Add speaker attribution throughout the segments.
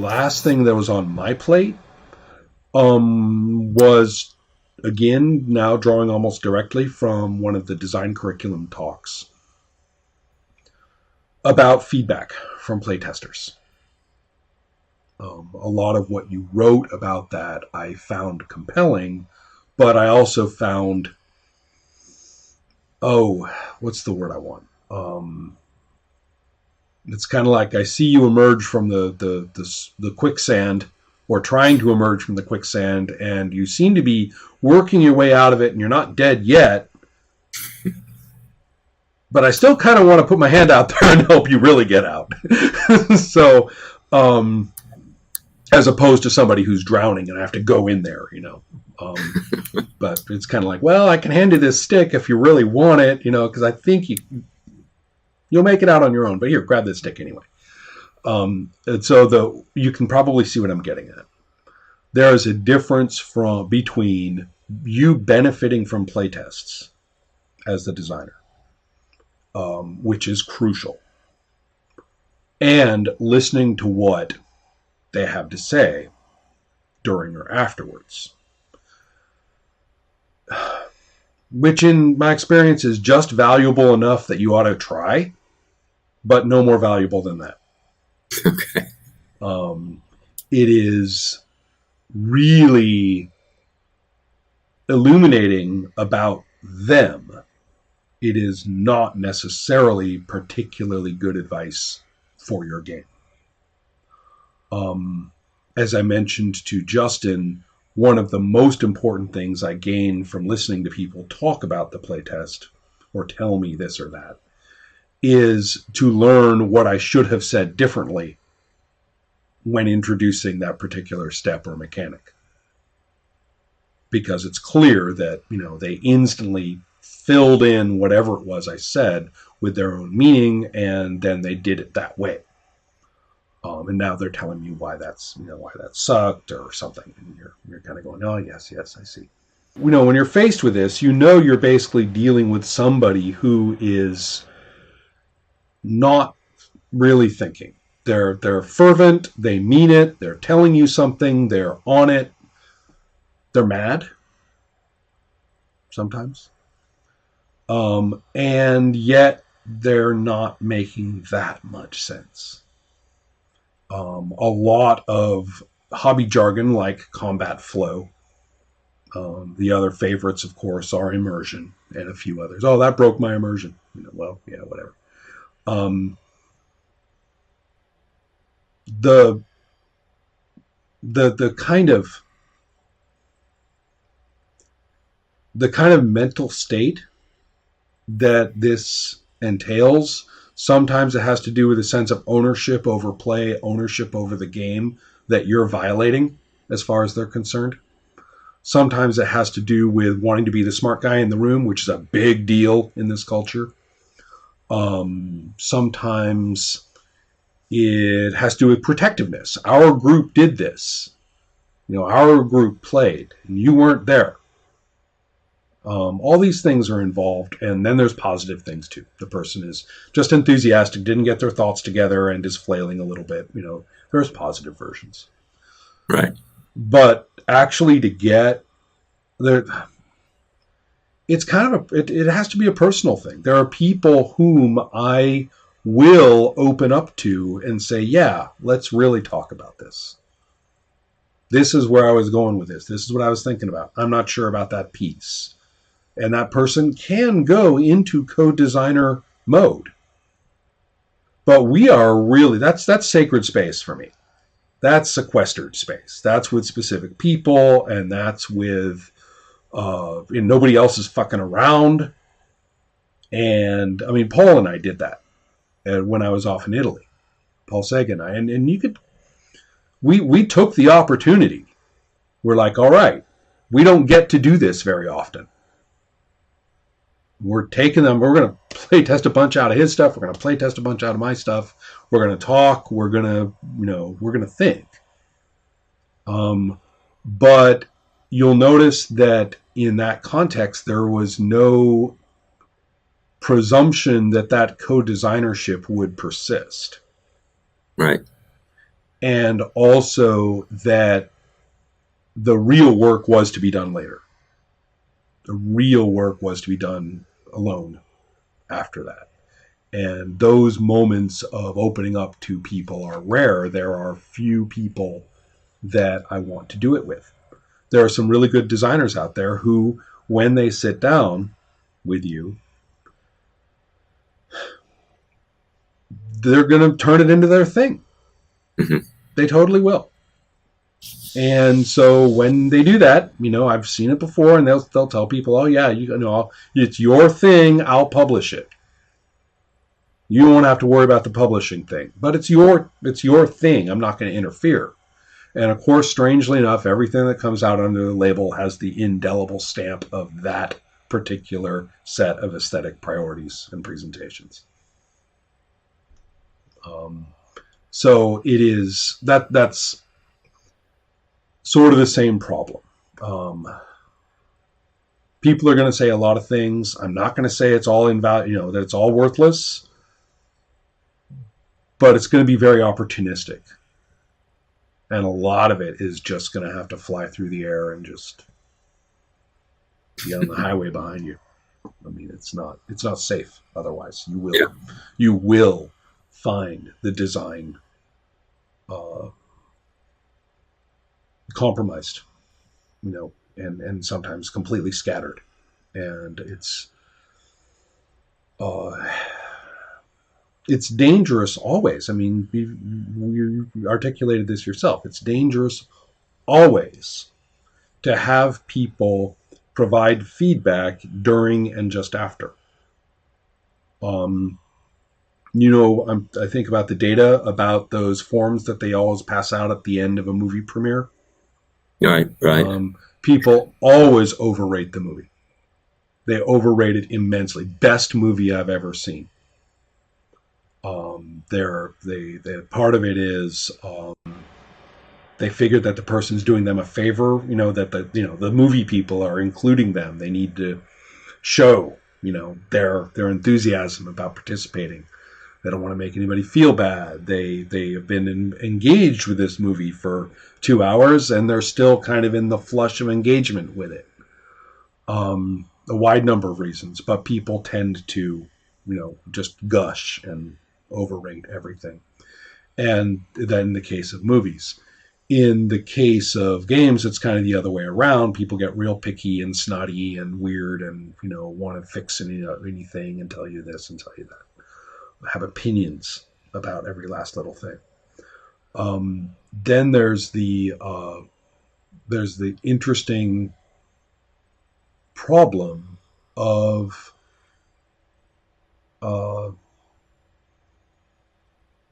Speaker 1: last thing that was on my plate was, again, now drawing almost directly from one of the design curriculum talks about feedback from playtesters. A lot of what you wrote about that I found compelling, but I also found, what's the word I want? It's kind of like I see you emerge from the quicksand, or trying to emerge from the quicksand, and you seem to be working your way out of it, and you're not dead yet. But I still kind of want to put my hand out there and help you really get out. So, as opposed to somebody who's drowning and I have to go in there, but it's kind of like, well, I can hand you this stick if you really want it, because I think you'll make it out on your own. But here, grab this stick anyway. And so you can probably see what I'm getting at. There is a difference between you benefiting from playtests as the designer, which is crucial, and listening to what they have to say during or afterwards, which in my experience is just valuable enough that you ought to try, but no more valuable than that.
Speaker 2: Okay.
Speaker 1: It is really illuminating about them. It is not necessarily particularly good advice for your game. As I mentioned to Justin, one of the most important things I gain from listening to people talk about the playtest or tell me this or that is to learn what I should have said differently when introducing that particular step or mechanic. Because it's clear that, they instantly filled in whatever it was I said with their own meaning, and then they did it that way. And now they're telling you why why that sucked or something. And you're kind of going, oh, yes, I see. When you're faced with this, you're basically dealing with somebody who is not really thinking. They're fervent, they mean it, they're telling you something, they're on it, they're mad sometimes. And yet they're not making that much sense. A lot of hobby jargon like combat flow. The other favorites, of course, are immersion and a few others. Oh, that broke my immersion. Well, yeah, whatever. The kind of mental state that this entails, sometimes it has to do with a sense of ownership over play, ownership over the game that you're violating as far as they're concerned. Sometimes it has to do with wanting to be the smart guy in the room, which is a big deal in this culture. Sometimes it has to do with protectiveness. Our group did this. Our group played, and you weren't there. All these things are involved, and then there's positive things too. The person is just enthusiastic, didn't get their thoughts together, and is flailing a little bit. There's positive versions.
Speaker 2: Right.
Speaker 1: But actually to get there, it's kind of it has to be a personal thing. There are people whom I will open up to and say, yeah, let's really talk about this. This is where I was going with this. This is what I was thinking about. I'm not sure about that piece. And that person can go into co-designer mode. But we are really, that's sacred space for me. That's sequestered space. That's with specific people, and that's with, and nobody else is fucking around. And, Paul and I did that when I was off in Italy. Paul Sagan and I. And you could, we took the opportunity. We're like, all right, we don't get to do this very often. We're taking them, we're going to play test a bunch out of his stuff. We're going to play test a bunch out of my stuff. We're going to talk. We're going to, we're going to think. But you'll notice that in that context, there was no presumption that co-designership would persist.
Speaker 2: Right.
Speaker 1: and also that the real work was to be done later. The real work was to be done alone after that. And those moments of opening up to people are rare. There are few people that I want to do it with. There are some really good designers out there who, when they sit down with you, they're going to turn it into their thing.
Speaker 2: Mm-hmm.
Speaker 1: They totally will. And so when they do that, I've seen it before, and they'll tell people, "Oh yeah, it's your thing. I'll publish it. You won't have to worry about the publishing thing, but it's your thing. I'm not going to interfere." And of course, strangely enough, everything that comes out under the label has the indelible stamp of that particular set of aesthetic priorities and presentations. So it is that's sort of the same problem. People are going to say a lot of things. I'm not going to say it's all invalid, that it's all worthless, but it's going to be very opportunistic. And a lot of it is just going to have to fly through the air and just be on the highway behind you. I mean, it's not safe. Otherwise, you will find the design compromised, and sometimes completely scattered. And it's dangerous always. I mean, you articulated this yourself. It's dangerous always to have people provide feedback during and just after. I think about the data about those forms that they always pass out at the end of a movie premiere.
Speaker 2: Right.
Speaker 1: People always overrate the movie. They overrate it immensely. Best movie I've ever seen. Part of it is they figured that the person's doing them a favor. That the movie people are including them. They need to show their enthusiasm about participating. They don't want to make anybody feel bad. They have been engaged with this movie for 2 hours, and they're still kind of in the flush of engagement with it. A wide number of reasons, but people tend to, just gush and overrate everything. And then in the case of movies. In the case of games, it's kind of the other way around. People get real picky and snotty and weird and, want to fix anything and tell you this and tell you that. Have opinions about every last little thing. Then there's the interesting problem of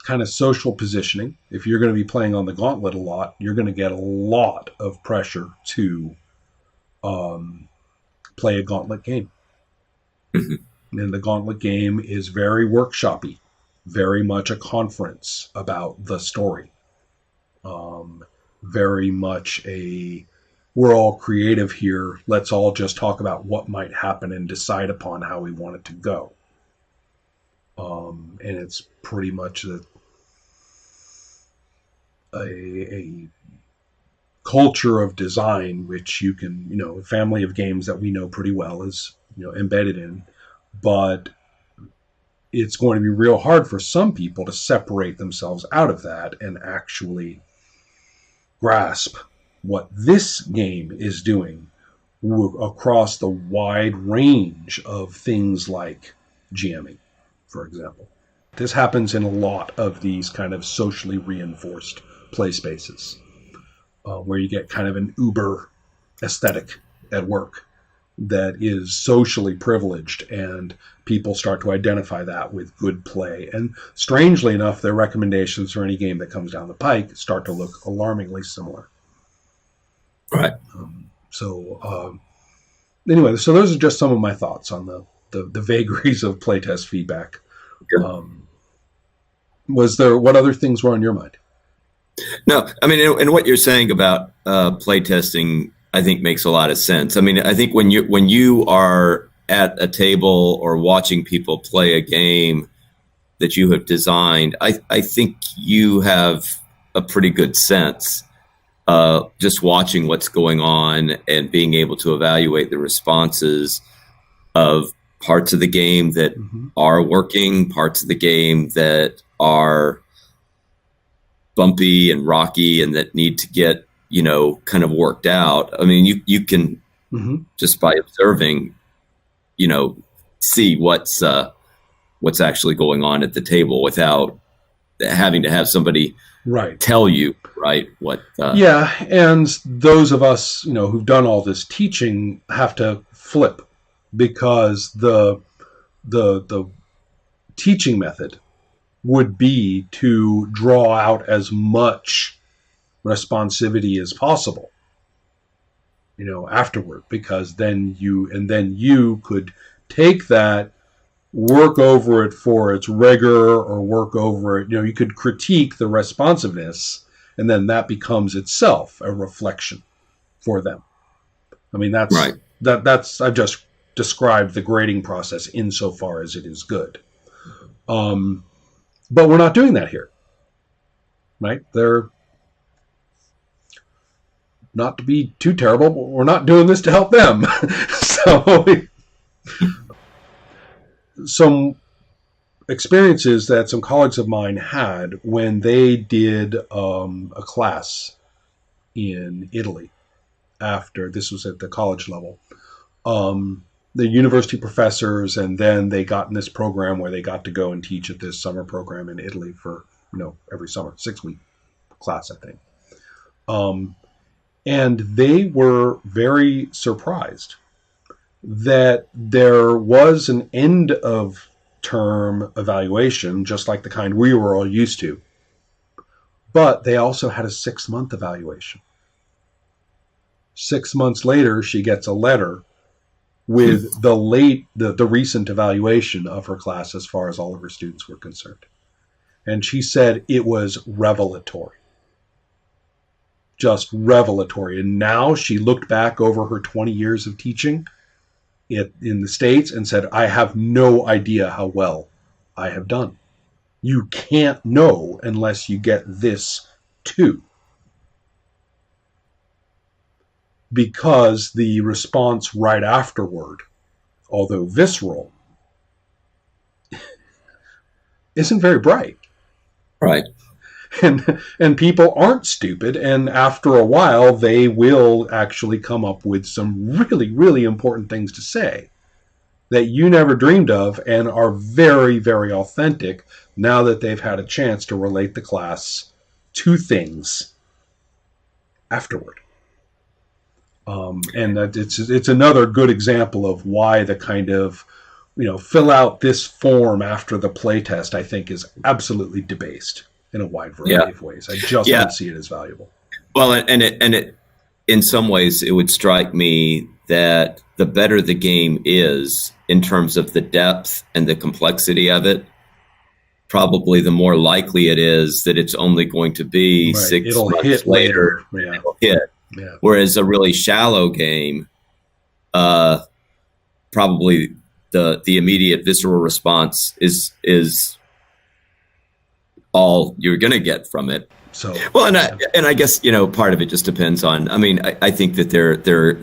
Speaker 1: kind of social positioning. If you're going to be playing on the gauntlet a lot, you're going to get a lot of pressure to play a gauntlet game.
Speaker 2: Mm-hmm.
Speaker 1: And the gauntlet game is very workshopy, very much a conference about the story. Very much we're all creative here. Let's all just talk about what might happen and decide upon how we want it to go. And it's pretty much a culture of design, which you can, a family of games that we know pretty well is, embedded in, but it's going to be real hard for some people to separate themselves out of that and actually grasp what this game is doing across the wide range of things like GMing, for example. This happens in a lot of these kind of socially reinforced play spaces, where you get kind of an uber aesthetic at work that is socially privileged, and people start to identify that with good play. And strangely enough, their recommendations for any game that comes down the pike start to look alarmingly similar.
Speaker 2: Right.
Speaker 1: Anyway, so those are just some of my thoughts on the vagaries of playtest feedback.
Speaker 2: Sure.
Speaker 1: What other things were on your mind?
Speaker 2: No, I mean, and what you're saying about playtesting, I think makes a lot of sense. I mean, I think when you are at a table or watching people play a game that you have designed, I think you have a pretty good sense, just watching what's going on and being able to evaluate the responses of parts of the game that are working, parts of the game that are bumpy and rocky and that need to get, kind of worked out. I mean, you can just by observing, see what's actually going on at the table without having to have somebody tell you what.
Speaker 1: Yeah, and those of us who've done all this teaching have to flip, because the teaching method would be to draw out as much responsivity as possible afterward, because then you could take that, work over it for its rigor, or work over it, you could critique the responsiveness, and then that becomes itself a reflection for them. I mean, that's right. That's I've just described the grading process insofar as it is good. But we're not doing that here, right? They're not to be too terrible, but we're not doing this to help them. So some experiences that some colleagues of mine had when they did a class in Italy, after this was at the college level. The university professors, and then they got in this program where they got to go and teach at this summer program in Italy for, every summer, 6-week class, I think. And they were very surprised that there was an end of term evaluation, just like the kind we were all used to. But they also had a 6-month evaluation. 6 months later, she gets a letter with the recent evaluation of her class as far as all of her students were concerned. And she said it was revelatory. Just revelatory. And now she looked back over her 20 years of teaching in the States and said, I have no idea how well I have done. You can't know unless you get this too. Because the response right afterward, although visceral, isn't very bright.
Speaker 2: Right.
Speaker 1: And people aren't stupid, and after a while they will actually come up with some really, really important things to say that you never dreamed of, and are very, very authentic now that they've had a chance to relate the class to things afterward. And it's another good example of why the kind of, fill out this form after the playtest, I think, is absolutely debased in a wide variety of ways. I just don't see it as valuable.
Speaker 2: Well, and it in some ways, it would strike me that the better the game is in terms of the depth and the complexity of it, probably the more likely it is that it's only going to be 6 months later.
Speaker 1: Yeah.
Speaker 2: It'll hit.
Speaker 1: Yeah.
Speaker 2: Whereas a really shallow game, probably the immediate visceral response is all you're going to get from it.
Speaker 1: So
Speaker 2: well, and I guess part of it just depends on. I mean, I think that there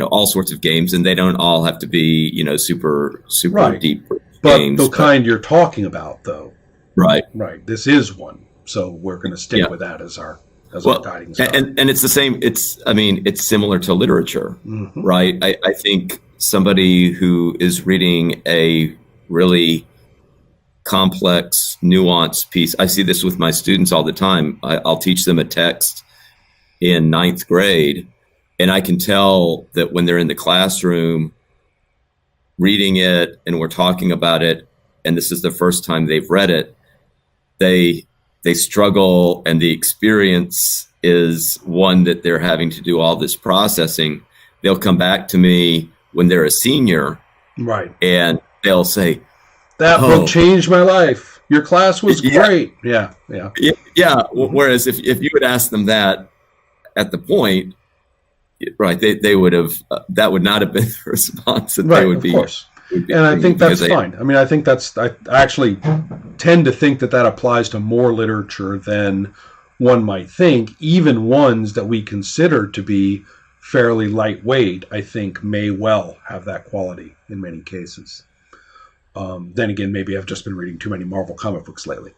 Speaker 2: all sorts of games, and they don't all have to be super deep games.
Speaker 1: But the kind you're talking about, though,
Speaker 2: right?
Speaker 1: This is one, so we're going to stick with that as our guiding star.
Speaker 2: And it's the same. It's similar to literature, right? I think somebody who is reading a really complex, nuanced piece. I see this with my students all the time. I'll teach them a text in 9th grade, and I can tell that when they're in the classroom reading it and we're talking about it, and this is the first time they've read it, they struggle, and the experience is one that they're having to do all this processing. They'll come back to me when they're a senior,
Speaker 1: right,
Speaker 2: and they'll say,
Speaker 1: that book changed my life. Your class was great. Yeah.
Speaker 2: Whereas if you would ask them that at the point, right, they would have, that would not have been the response that they would be. Of course.
Speaker 1: And I think that's fine. I mean, I think I actually tend to think that applies to more literature than one might think, even ones that we consider to be fairly lightweight, I think may well have that quality in many cases. Then again, maybe I've just been reading too many Marvel comic books lately.